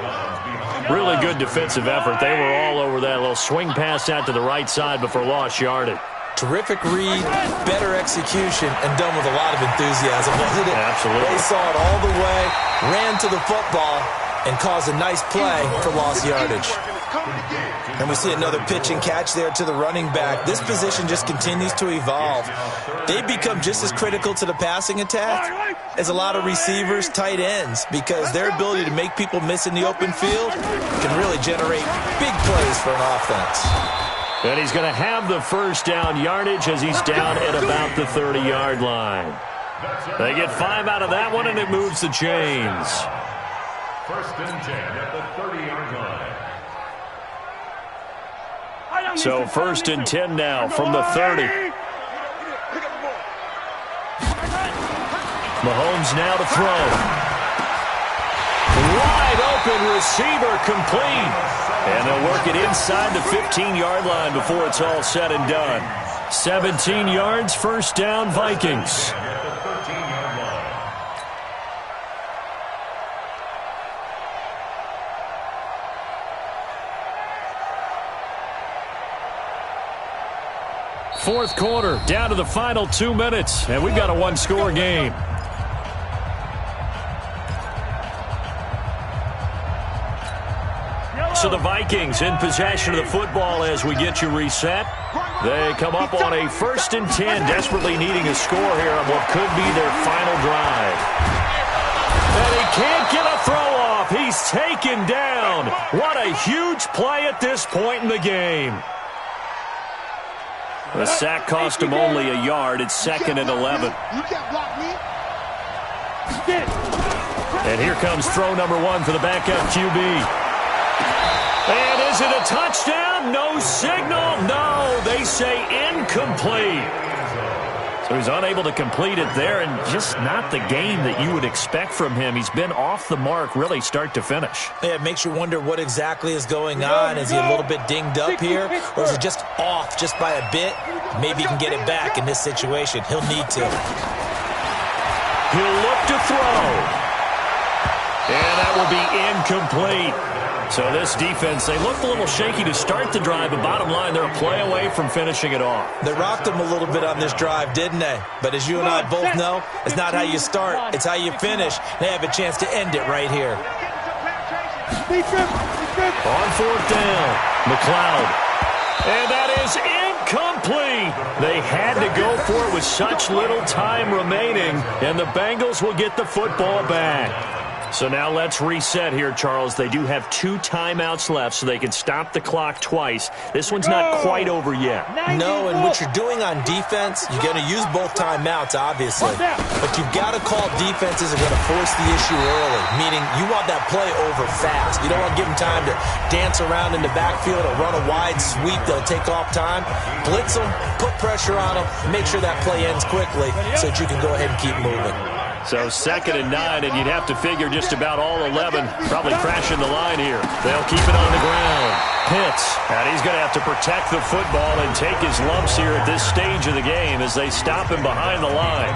Really good defensive effort. They were all over that little swing pass out to the right side before lost yardage. Terrific read, better execution, and done with a lot of enthusiasm, wasn't it? Absolutely. They saw it all the way, ran to the football, and caused a nice play for lost yardage. And we see another pitch and catch there to the running back. This position just continues to evolve. They become just as critical to the passing attack as a lot of receivers, tight ends, because their ability to make people miss in the open field can really generate big plays for an offense. And he's going to have the first down yardage as he's down at about the 30-yard line. They get 5 out of that one, and it moves the chains. First and 10 at the 30-yard line. So first and 10 now from the 30. Mahomes now to throw. Wide open receiver complete. And they'll work it inside the 15-yard line before it's all said and done. 17 yards, first down, Vikings. Fourth quarter, down to the final 2 minutes, and we've got a one-score game. So the Vikings in possession of the football as we get you reset. They come up on a first and 10, desperately needing a score here on what could be their final drive. And he can't get a throw off. He's taken down. What a huge play at this point in the game. The sack cost him only a yard. It's second and 11. And here comes throw number 1 for the backup QB. And is it a touchdown? No signal. No, they say incomplete. So he's unable to complete it there, and just not the game that you would expect from him. He's been off the mark really start to finish. Yeah, it makes you wonder what exactly is going on. Is he a little bit dinged up here, or is it just off just by a bit? Maybe he can get it back in this situation. He'll need to. He'll look to throw. And that will be incomplete. So this defense, they looked a little shaky to start the drive, but bottom line, they're a play away from finishing it off. They rocked them a little bit on this drive, didn't they? But as you and I both know, it's not how you start, it's how you finish. They have a chance to end it right here. On fourth down, McLeod. And that is incomplete. They had to go for it with such little time remaining, and the Bengals will get the football back. So now let's reset here, Charles. They do have 2 timeouts left, so they can stop the clock twice. This one's not quite over yet. No, and what you're doing on defense, you're going to use both timeouts, obviously. But you've got to call defenses that are going to force the issue early, meaning you want that play over fast. You don't want to give them time to dance around in the backfield or run a wide sweep. They'll take off time. Blitz them, put pressure on them, make sure that play ends quickly so that you can go ahead and keep moving. So second and 9, and you'd have to figure just about all 11 probably crashing the line here. They'll keep it on the ground. Pitts, and he's going to have to protect the football and take his lumps here at this stage of the game as they stop him behind the line.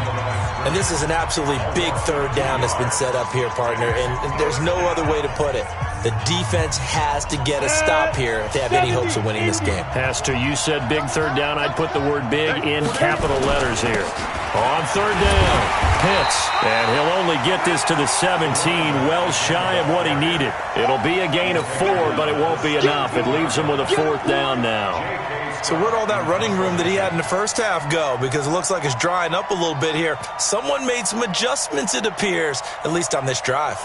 And this is an absolutely big third down that's been set up here, partner, and there's no other way to put it. The defense has to get a stop here if they have any hopes of winning this game. Has to. You said big third down. I'd put the word big in capital letters here. On third down, Pitts, and he'll only get this to the 17, well shy of what he needed. It'll be a gain of 4, but it won't be enough. It leaves him with a fourth down now. So where'd all that running room that he had in the first half go? Because it looks like it's drying up a little bit here. Someone made some adjustments, it appears, at least on this drive.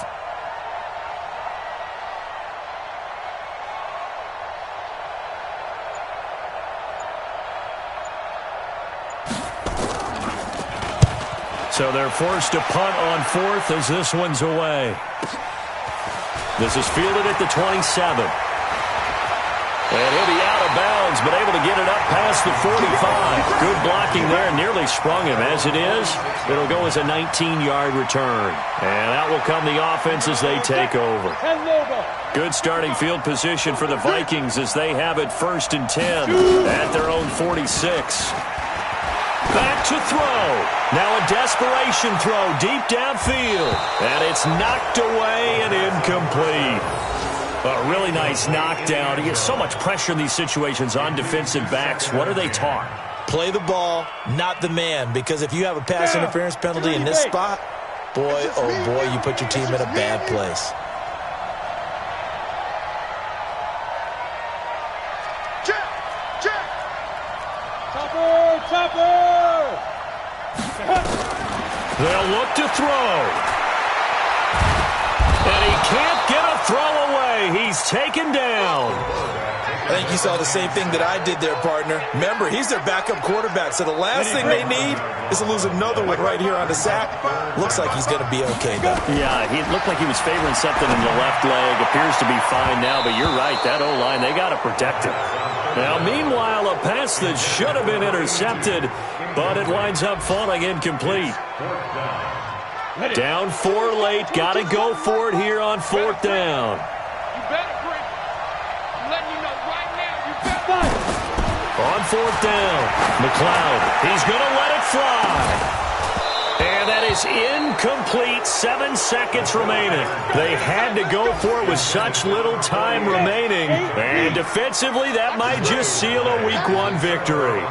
So they're forced to punt on fourth as this one's away. This is fielded at the 27. And he'll be out of bounds Bengals, but able to get it up past the 45. Good blocking there, nearly sprung him. As it is, it'll go as a 19-yard return. And that will come the offense as they take over. Good starting field position for the Vikings as they have it 1st and 10 at their own 46. Back to throw. Now a desperation throw deep downfield. And it's knocked away and incomplete. A really nice knockdown. He gets so much pressure in these situations on defensive backs. What are they taught? Play the ball, not the man. Because if you have a pass interference penalty in this spot, boy, oh boy, you put your team in a bad place. They'll look to throw. And he can't get a throw away. He's taken down. I think you saw the same thing that I did there, partner. Remember, he's their backup quarterback, so the last thing they need is to lose another one right here on the sack. Looks like he's going to be okay, though. Yeah, he looked like he was favoring something in the left leg. Appears to be fine now, but you're right. That O-line, they got to protect him. Now, meanwhile, a pass that should have been intercepted, but it winds up falling incomplete. Down 4 late. Got to go for it here on 4th down. You better bring. I'm letting you know right now. You better. On 4th down, McLeod. He's going to let it fly. And that is incomplete. 7 seconds remaining. They had to go for it with such little time remaining. And defensively, that might just seal a Week 1 victory.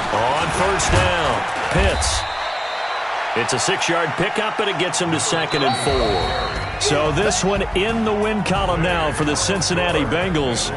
On 1st down, Pitts. It's a 6-yard pickup, and it gets him to 2nd and 4. So this one in the win column now for the Cincinnati Bengals.